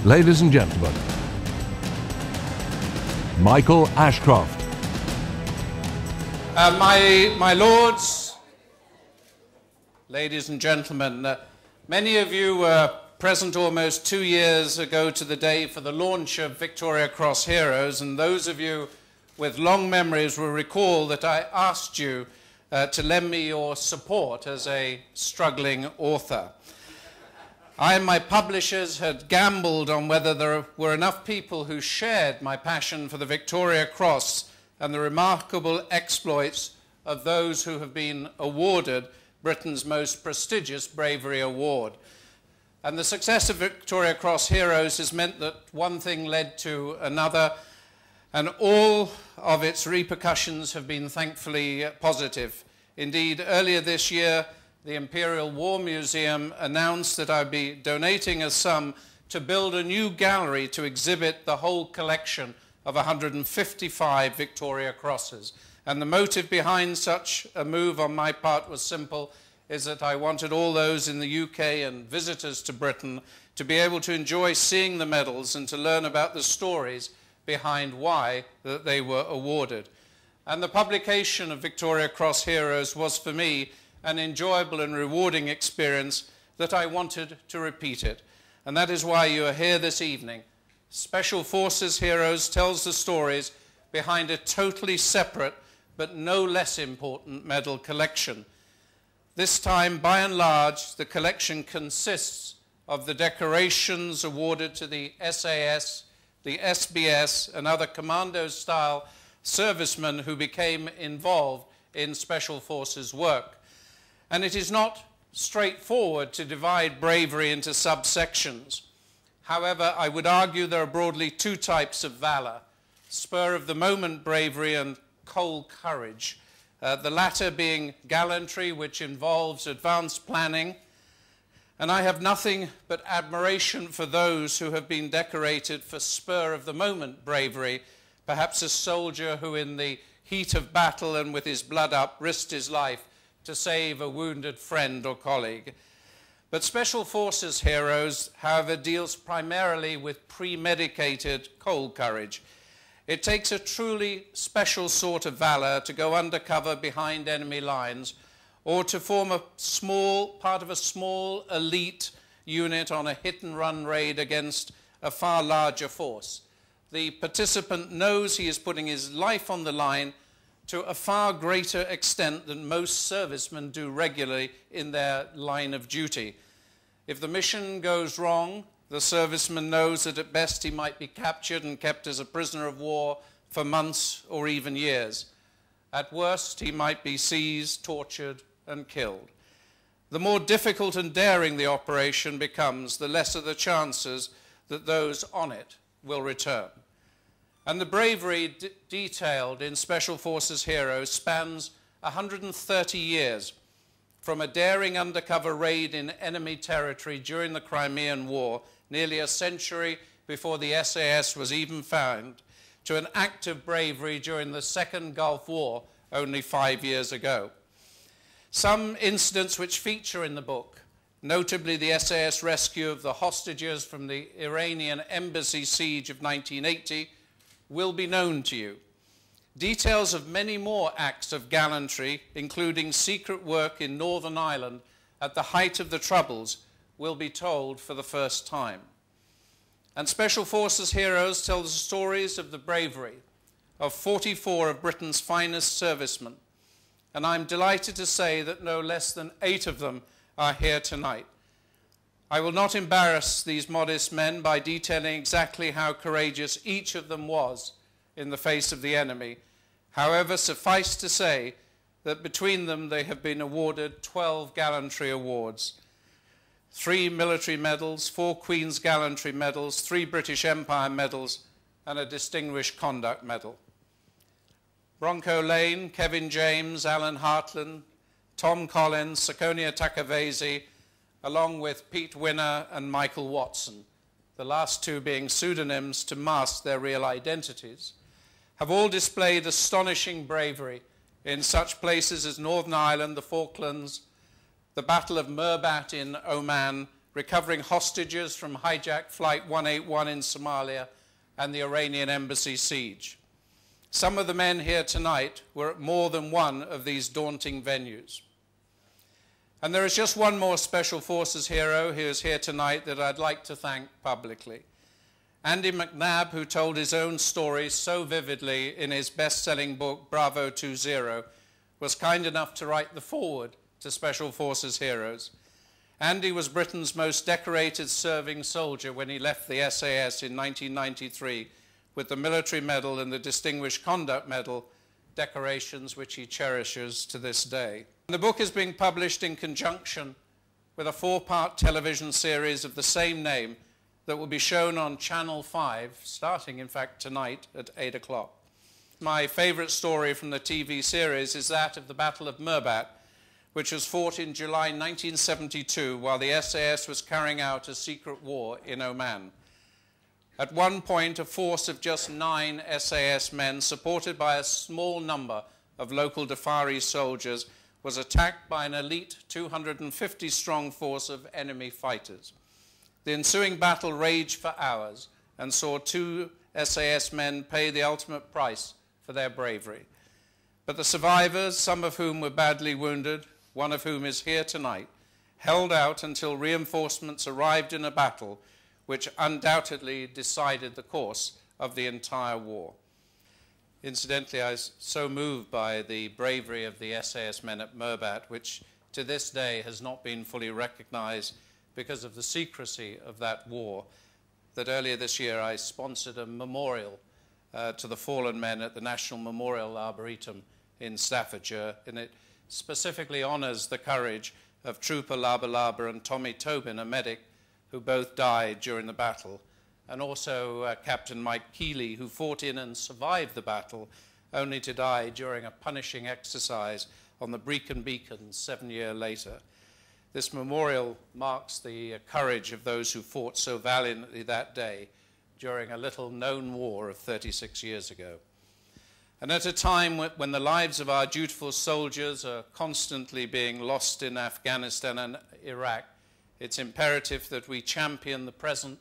Ladies and gentlemen, Michael Ashcroft. My lords, ladies and gentlemen, many of you were present almost 2 years ago to the day for the launch of Victoria Cross Heroes, and those of you with long memories will recall that I asked you to lend me your support as a struggling author. I and my publishers had gambled on whether there were enough people who shared my passion for the Victoria Cross and the remarkable exploits of those who have been awarded Britain's most prestigious bravery award. And the success of Victoria Cross Heroes has meant that one thing led to another, and all of its repercussions have been thankfully positive. Indeed, earlier this year, the Imperial War Museum announced that I'd be donating a sum to build a new gallery to exhibit the whole collection of 155 Victoria Crosses. And the motive behind such a move on my part was simple, is that I wanted all those in the UK and visitors to Britain to be able to enjoy seeing the medals and to learn about the stories behind why that they were awarded. And the publication of Victoria Cross Heroes was for me an enjoyable and rewarding experience that I wanted to repeat it. And that is why you are here this evening. Special Forces Heroes tells the stories behind a totally separate but no less important medal collection. This time, by and large, the collection consists of the decorations awarded to the SAS, the SBS, and other commando-style servicemen who became involved in Special Forces work. And it is not straightforward to divide bravery into subsections. However, I would argue there are broadly two types of valor: spur-of-the-moment bravery and cold courage. The latter being gallantry, which involves advanced planning. And I have nothing but admiration for those who have been decorated for spur-of-the-moment bravery, perhaps a soldier who in the heat of battle and with his blood up risked his life to save a wounded friend or colleague. But Special Forces Heroes, however, deals primarily with premedicated cold courage. It takes a truly special sort of valor to go undercover behind enemy lines or to form a part of a small elite unit on a hit-and-run raid against a far larger force. The participant knows he is putting his life on the line to a far greater extent than most servicemen do regularly in their line of duty. If the mission goes wrong, the serviceman knows that at best he might be captured and kept as a prisoner of war for months or even years. At worst, he might be seized, tortured, and killed. The more difficult and daring the operation becomes, the lesser the chances that those on it will return. And the bravery detailed in Special Forces Heroes spans 130 years, from a daring undercover raid in enemy territory during the Crimean War, nearly a century before the SAS was even found, to an act of bravery during the Second Gulf War only 5 years ago. Some incidents which feature in the book, notably the SAS rescue of the hostages from the Iranian embassy siege of 1980, will be known to you. Details of many more acts of gallantry, including secret work in Northern Ireland at the height of the Troubles, will be told for the first time. And Special Forces Heroes tell the stories of the bravery of 44 of Britain's finest servicemen. And I'm delighted to say that no less than 8 of them are here tonight. I will not embarrass these modest men by detailing exactly how courageous each of them was in the face of the enemy. However, suffice to say that between them they have been awarded 12 gallantry awards, 3 military medals, 4 Queen's Gallantry medals, 3 British Empire medals, and a Distinguished Conduct Medal. Bronco Lane, Kevin James, Alan Hartland, Tom Collins, Sakonia Takavesi, along with Pete Winner and Michael Watson, the last two being pseudonyms to mask their real identities, have all displayed astonishing bravery in such places as Northern Ireland, the Falklands, the Battle of Mirbat in Oman, recovering hostages from hijacked Flight 181 in Somalia and the Iranian embassy siege. Some of the men here tonight were at more than one of these daunting venues. And there is just one more Special Forces hero who is here tonight that I'd like to thank publicly. Andy McNabb, who told his own story so vividly in his best-selling book, Bravo 20, was kind enough to write the foreword to Special Forces Heroes. Andy was Britain's most decorated serving soldier when he left the SAS in 1993 with the Military Medal and the Distinguished Conduct Medal, decorations which he cherishes to this day. The book is being published in conjunction with a 4-part television series of the same name that will be shown on Channel 5, starting in fact tonight at 8 o'clock. My favorite story from the TV series is that of the Battle of Mirbat, which was fought in July 1972 while the SAS was carrying out a secret war in Oman. At one point, a force of just 9 SAS men, supported by a small number of local Dhafari soldiers, was attacked by an elite 250-strong force of enemy fighters. The ensuing battle raged for hours and saw 2 SAS men pay the ultimate price for their bravery. But the survivors, some of whom were badly wounded, one of whom is here tonight, held out until reinforcements arrived in a battle which undoubtedly decided the course of the entire war. Incidentally, I was so moved by the bravery of the SAS men at Mirbat, which to this day has not been fully recognized because of the secrecy of that war, that earlier this year I sponsored a memorial to the fallen men at the National Memorial Arboretum in Staffordshire, and it specifically honors the courage of Trooper Laba Laba and Tommy Tobin, a medic, who both died during the battle, and also Captain Mike Keeley, who fought in and survived the battle, only to die during a punishing exercise on the Brecon Beacons 7 years later. This memorial marks the courage of those who fought so valiantly that day during a little-known war of 36 years ago. And at a time when the lives of our dutiful soldiers are constantly being lost in Afghanistan and Iraq, it's imperative that we champion the present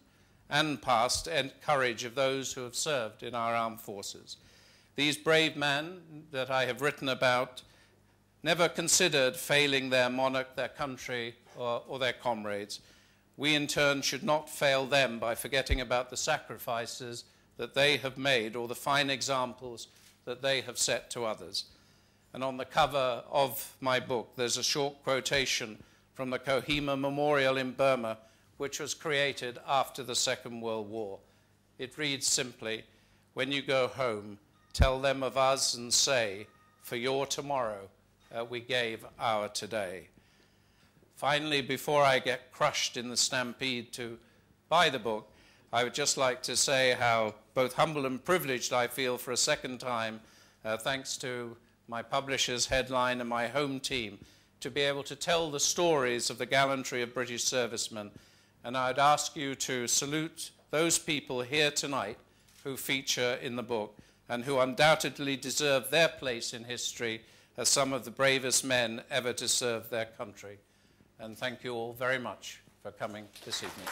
and past and courage of those who have served in our armed forces. These brave men that I have written about never considered failing their monarch, their country, or their comrades. We in turn should not fail them by forgetting about the sacrifices that they have made or the fine examples that they have set to others. And on the cover of my book, there's a short quotation from the Kohima Memorial in Burma, which was created after the Second World War. It reads simply, "When you go home, tell them of us and say, for your tomorrow, we gave our today." Finally, before I get crushed in the stampede to buy the book, I would just like to say how both humble and privileged I feel for a second time, thanks to my publisher's Headline and my home team, to be able to tell the stories of the gallantry of British servicemen. And I'd ask you to salute those people here tonight who feature in the book and who undoubtedly deserve their place in history as some of the bravest men ever to serve their country. And thank you all very much for coming this evening.